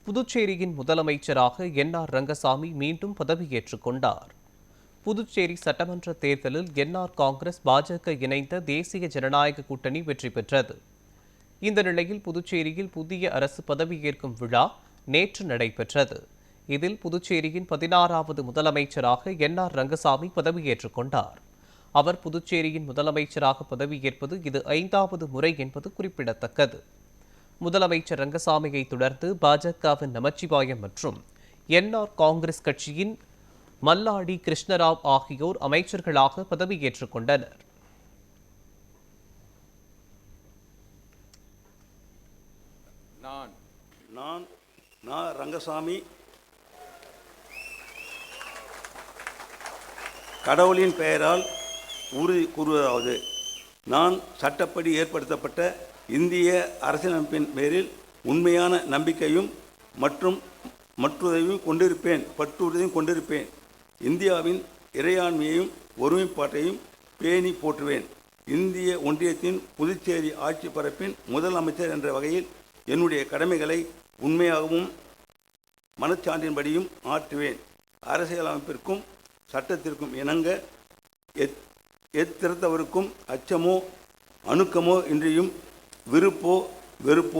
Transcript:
புதுச்சேரியின் முதலமைச்சராக என்.ஆர். ரங்கசாமி மீண்டும் பதவியேற்றுக் கொண்டார். புதுச்சேரி சட்டமன்ற தேர்தலில் என்.ஆர். காங்கிரஸ் பாஜக இணைந்த தேசிய ஜனநாயக கூட்டணி வெற்றி பெற்றது. இந்த நிலையில் புதுச்சேரியில் புதிய அரசு பதவியேற்கும் விழா நேற்று நடைபெற்றது. இதில் புதுச்சேரியின் 16வது முதலமைச்சராக என்.ஆர். ரங்கசாமி பதவியேற்றுக் கொண்டார். அவர் புதுச்சேரியின் முதலமைச்சராக பதவியேற்பது இது 5வது முறை என்பது குறிப்பிடத்தக்கது. முதலமைச்சர் ரங்கசாமியை தொடர்ந்து பாஜகவின் நமச்சிவாயம் மற்றும் என்.ஆர். காங்கிரஸ் கட்சியின் மல்லாடி கிருஷ்ணராவ் ஆகியோர் அமைச்சர்களாக பதவியேற்றுக் கொண்டனர். நான் ரங்கசாமி கடவுளின் பெயரால் உறுதி கூறுவதாவது, நான் சட்டப்படி ஏற்படுத்தப்பட்ட இந்திய அரசியலமைப்பின் பேரில் உண்மையான நம்பிக்கையும் மற்றுதையும் கொண்டிருப்பேன். இந்தியாவின் இறையாண்மையையும் ஒருமைப்பாட்டையும் பேணி போற்றுவேன். இந்திய ஒன்றியத்தின் புதுச்சேரி ஆட்சி பரப்பின் முதல் அமைச்சர் என்ற வகையில் என்னுடைய கடமைகளை உண்மையாகவும் மனச்சான்றின்படியும் ஆற்றுவேன். அரசியலமைப்பிற்கும் சட்டத்திற்கும் இணங்க எத்திருத்தவருக்கும் அச்சமோ அணுக்கமோ இன்றியும் விருப்போ வெறுப்போ